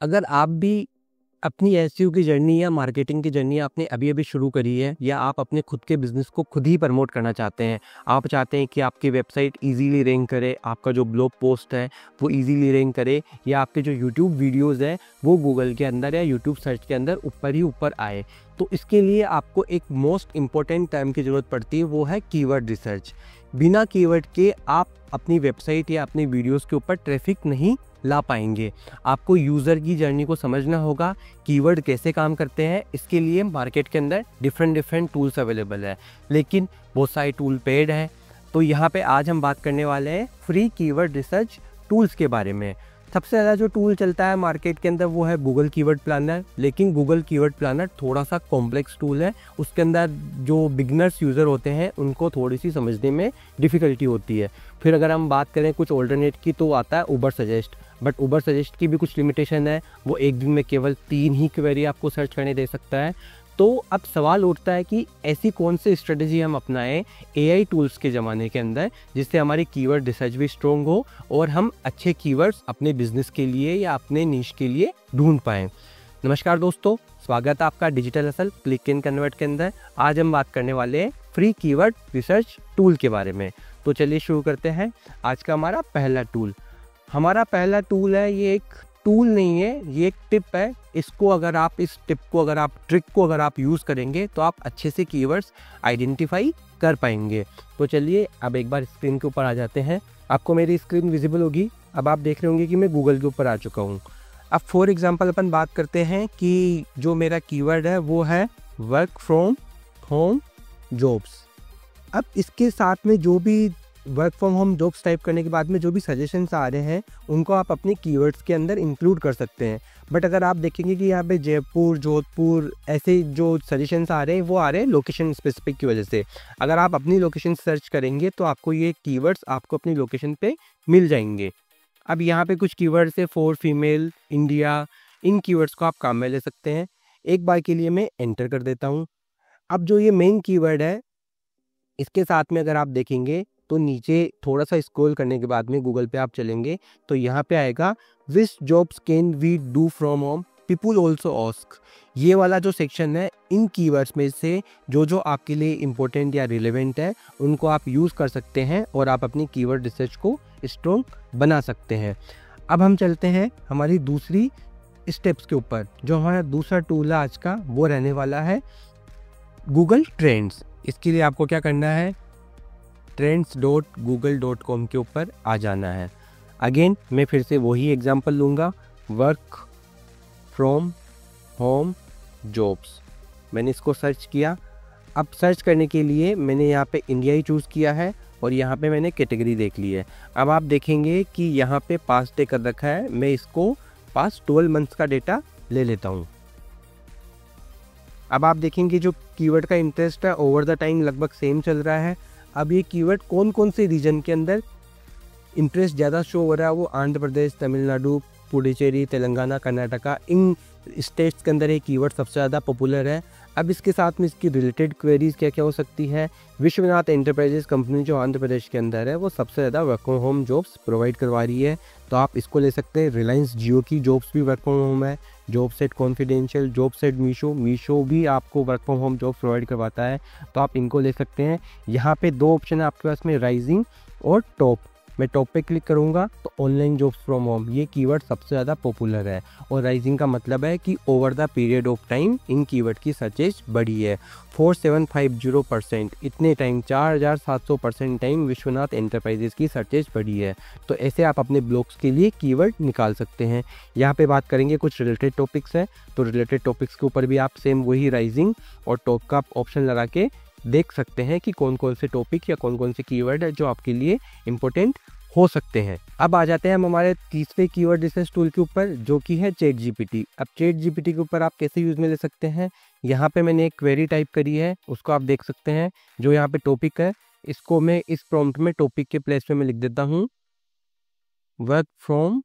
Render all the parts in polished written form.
अगर आप भी अपनी एसईओ की जर्नी या मार्केटिंग की जर्नी आपने अभी शुरू करी है, या आप अपने खुद के बिज़नेस को खुद ही प्रमोट करना चाहते हैं, आप चाहते हैं कि आपकी वेबसाइट इजीली रैंक करे, आपका जो ब्लॉग पोस्ट है वो इजीली रैंक करे, या आपके जो यूट्यूब वीडियोज़ हैं वो गूगल के अंदर या यूट्यूब सर्च के अंदर ऊपर ही ऊपर आए, तो इसके लिए आपको एक मोस्ट इम्पॉर्टेंट टर्म की ज़रूरत पड़ती है, वो है कीवर्ड रिसर्च। बिना कीवर्ड के आप अपनी वेबसाइट या अपनी वीडियोज़ के ऊपर ट्रैफिक नहीं ला पाएंगे। आपको यूज़र की जर्नी को समझना होगा, कीवर्ड कैसे काम करते हैं। इसके लिए मार्केट के अंदर डिफरेंट टूल्स अवेलेबल है, लेकिन बहुत सारे टूल पेड हैं। तो यहाँ पे आज हम बात करने वाले हैं फ्री कीवर्ड रिसर्च टूल्स के बारे में। सबसे ज़्यादा जो टूल चलता है मार्केट के अंदर वो है गूगल कीवर्ड प्लानर, लेकिन गूगल कीवर्ड प्लानर थोड़ा सा कॉम्प्लेक्स टूल है। उसके अंदर जो बिगनर्स यूज़र होते हैं उनको थोड़ी सी समझने में डिफ़िकल्टी होती है। फिर अगर हम बात करें कुछ ऑल्टरनेट की, तो आता है उबर सजेस्ट, बट उबर सजेस्ट की भी कुछ लिमिटेशन है। वो एक दिन में केवल 3 ही क्वेरी आपको सर्च करने दे सकता है। तो अब सवाल उठता है कि ऐसी कौन सी स्ट्रेटजी हम अपनाएं एआई टूल्स के ज़माने के अंदर, जिससे हमारी कीवर्ड रिसर्च भी स्ट्रॉन्ग हो और हम अच्छे कीवर्ड्स अपने बिजनेस के लिए या अपने निश के लिए ढूंढ पाएँ। नमस्कार दोस्तों, स्वागत है आपका digital hustle click and convert के अंदर। आज हम बात करने वाले हैं फ्री कीवर्ड रिसर्च टूल के बारे में। तो चलिए शुरू करते हैं। आज का हमारा पहला टूल है, ये एक टूल नहीं है, ये एक टिप है। इस ट्रिक को अगर आप यूज़ करेंगे तो आप अच्छे से कीवर्ड्स आइडेंटिफाई कर पाएंगे। तो चलिए अब एक बार स्क्रीन के ऊपर आ जाते हैं। आपको मेरी स्क्रीन विजिबल होगी। अब आप देख रहे होंगे कि मैं गूगल के ऊपर आ चुका हूँ। अब फॉर एग्जांपल अपन बात करते हैं कि जो मेरा कीवर्ड है वो है वर्क फ्रॉम होम जॉब्स। अब इसके साथ में जो भी work from home jobs type करने के बाद में जो भी सजेशंस आ रहे हैं उनको आप अपने कीवर्ड्स के अंदर इंक्लूड कर सकते हैं। बट अगर आप देखेंगे कि यहाँ पे जयपुर, जोधपुर ऐसे जो सजेशंस आ रहे हैं वो आ रहे हैं लोकेशन स्पेसिफिक की वजह से। अगर आप अपनी लोकेशन सर्च करेंगे तो आपको ये कीवर्ड्स आपको अपनी लोकेशन पे मिल जाएंगे। अब यहाँ पे कुछ कीवर्ड्स है, for female, India, in keywords को आप काम में ले सकते हैं। एक बार के लिए मैं एंटर कर देता हूँ। अब जो ये मेन कीवर्ड है इसके साथ में अगर आप देखेंगे तो नीचे थोड़ा सा स्क्रॉल करने के बाद में गूगल पे आप चलेंगे तो यहाँ पे आएगा which jobs can we do from home, people also ask. ये वाला जो सेक्शन है, इन कीवर्ड्स में से जो आपके लिए इम्पोर्टेंट या रिलेवेंट है उनको आप यूज़ कर सकते हैं और आप अपनी कीवर्ड रिसर्च को स्ट्रॉन्ग बना सकते हैं। अब हम चलते हैं हमारी दूसरी स्टेप्स के ऊपर। जो हमारा दूसरा टूल है आज का वो रहने वाला है गूगल ट्रेंड्स। इसके लिए आपको क्या करना है, trends.google.com के ऊपर आ जाना है। अगेन मैं फिर से वही एग्जांपल लूँगा, वर्क फ्रॉम होम जॉब्स। मैंने इसको सर्च किया। अब सर्च करने के लिए मैंने यहाँ पे इंडिया ही चूज़ किया है और यहाँ पे मैंने कैटेगरी देख ली है। अब आप देखेंगे कि यहाँ पे पास्ट डे कर रखा है। मैं इसको पास्ट 12 मंथ्स का डेटा ले लेता हूँ। अब आप देखेंगे जो कीवर्ड का इंटरेस्ट है ओवर द टाइम लगभग सेम चल रहा है। अब ये कीवर्ड कौन से रीजन के अंदर इंटरेस्ट ज़्यादा शो हो रहा है, वो आंध्र प्रदेश, तमिलनाडु, पुडुचेरी, तेलंगाना, कर्नाटका, इन स्टेट्स के अंदर ये कीवर्ड सबसे ज़्यादा पॉपुलर है। अब इसके साथ में इसकी रिलेटेड क्वेरीज क्या क्या हो सकती है। विश्वनाथ एंटरप्राइजेस कंपनी जो आंध्र प्रदेश के अंदर है वो सबसे ज़्यादा work from home jobs provide करवा रही है, तो आप इसको ले सकते हैं। रिलायंस जियो की जॉब्स भी वर्क फ्रॉम होम है। Job set confidential, job set Meesho भी आपको work from home job provide करवाता है, तो आप इनको ले सकते हैं। यहाँ पे 2 ऑप्शन है आपके पास में, राइजिंग और टॉप। मैं टॉप पे क्लिक करूँगा तो ऑनलाइन जॉब्स फ्रॉम होम, ये कीवर्ड सबसे ज़्यादा पॉपुलर है। और राइजिंग का मतलब है कि over the period of time in keyword की सर्चेज बढ़ी है 4750%। इतने टाइम 4700% टाइम विश्वनाथ एंटरप्राइजेस की सर्चेज बढ़ी है। तो ऐसे आप अपने ब्लॉग्स के लिए कीवर्ड निकाल सकते हैं। यहाँ पे बात करेंगे कुछ रिलेटेड टॉपिक्स हैं, तो रिलेटेड टॉपिक्स के ऊपर भी आप सेम वही राइजिंग और टॉप का ऑप्शन लगा के देख सकते हैं कि कौन कौन से टॉपिक या कौन कौन से कीवर्ड है जो आपके लिए इम्पोर्टेंट हो सकते हैं। अब आ जाते हैं हम हमारे तीसरे कीवर्ड रिसर्च टूल के ऊपर, जो कि है चैट जीपीटी। अब चैट जीपीटी के ऊपर आप कैसे यूज़ में ले सकते हैं, यहाँ पे मैंने एक क्वेरी टाइप करी है, उसको आप देख सकते हैं। जो यहाँ पे टॉपिक है इसको मैं इस प्रॉम्प्ट में टॉपिक के प्लेस पे मैं लिख देता हूँ work from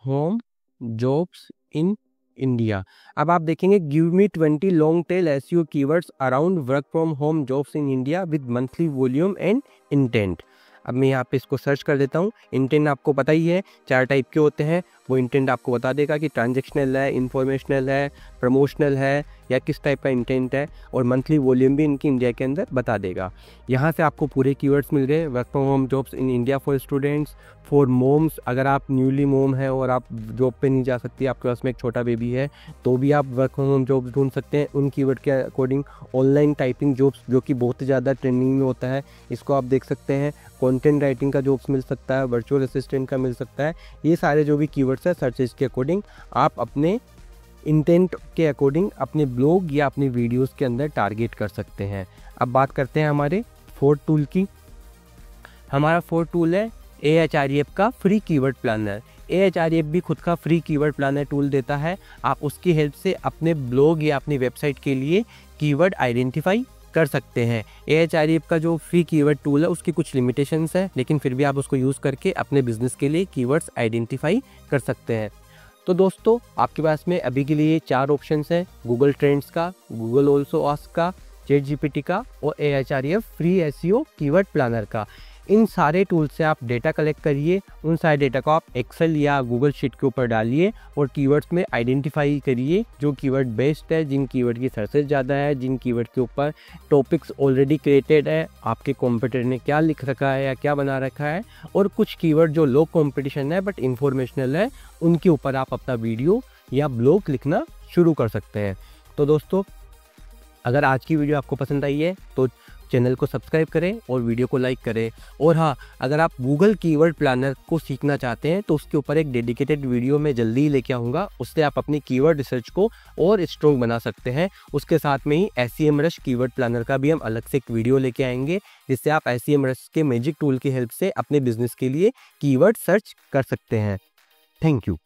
home jobs in India. अब आप देखेंगे give me 20 long tail SEO keywords around work from home jobs in India with monthly volume and intent. अब मैं यहाँ पे इसको सर्च कर देता हूँ। इंटेंट आपको पता ही है 4 टाइप के होते हैं, वो इंटेंट आपको बता देगा कि ट्रांजेक्शनल है, इंफॉर्मेशनल है, प्रमोशनल है या किस टाइप का इंटेंट है, और मंथली वॉल्यूम भी इनकी इंडिया के अंदर बता देगा। यहाँ से आपको पूरे कीवर्ड्स मिल गए। Work from home jobs in India for students, for mom's, अगर आप न्यूली मोम है और आप जॉब पे नहीं जा सकती, आपके पास में एक छोटा बेबी है, तो भी आप वर्क फ्रॉम होम जॉब्स ढूंढ सकते हैं उन कीवर्ड के अकॉर्डिंग। ऑनलाइन टाइपिंग जॉब्स जो कि बहुत ही ज़्यादा ट्रेंडिंग में होता है, इसको आप देख सकते हैं। कंटेंट राइटिंग का जॉब्स मिल सकता है, वर्चुअल असिस्टेंट का मिल सकता है। ये सारे जो भी कीवर्ड्स है सर्चेज के अकॉर्डिंग आप अपने इंटेंट के अकॉर्डिंग अपने ब्लॉग या अपनी वीडियोस के अंदर टारगेट कर सकते हैं। अब बात करते हैं हमारे फोर्थ टूल की। हमारा फोर्थ टूल है Ahref का फ्री कीवर्ड प्लानर। Ahref भी खुद का फ्री कीवर्ड प्लानर टूल देता है। आप उसकी हेल्प से अपने ब्लॉग या अपनी वेबसाइट के लिए कीवर्ड आइडेंटिफाई कर सकते हैं। Ahref का जो फ्री कीवर्ड टूल है उसकी कुछ लिमिटेशंस है, लेकिन फिर भी आप उसको यूज़ करके अपने बिजनेस के लिए कीवर्ड्स आइडेंटिफाई कर सकते हैं। तो दोस्तों, आपके पास में अभी के लिए 4 ऑप्शंस हैं, गूगल ट्रेंड्स का, गूगल ऑल्सो आस्क का, ChatGPT का और Ahref free SEO keyword planner का। इन सारे टूल से आप डेटा कलेक्ट करिए, उन सारे डेटा को आप एक्सेल या गूगल शीट के ऊपर डालिए और कीवर्ड्स में आइडेंटिफाई करिए जो कीवर्ड बेस्ड है, जिन कीवर्ड की सर्चेज ज़्यादा है, जिन कीवर्ड के ऊपर टॉपिक्स ऑलरेडी क्रिएटेड है, आपके कॉम्पिटिटर ने क्या लिख रखा है या क्या बना रखा है, और कुछ कीवर्ड जो लो कॉम्पिटिशन है बट इंफॉर्मेशनल है, उनके ऊपर आप अपना वीडियो या ब्लॉग लिखना शुरू कर सकते हैं। तो दोस्तों, अगर आज की वीडियो आपको पसंद आई है तो चैनल को सब्सक्राइब करें और वीडियो को लाइक करें। और हाँ, अगर आप गूगल कीवर्ड प्लानर को सीखना चाहते हैं तो उसके ऊपर एक डेडिकेटेड वीडियो मैं जल्दी ही लेके आऊँगा। उससे आप अपनी कीवर्ड रिसर्च को और स्ट्रॉन्ग बना सकते हैं। उसके साथ में ही SEMrush कीवर्ड प्लानर का भी हम अलग से एक वीडियो लेके आएंगे, जिससे आप SEMrush के मैजिक टूल की हेल्प से अपने बिजनेस के लिए कीवर्ड सर्च कर सकते हैं। Thank you.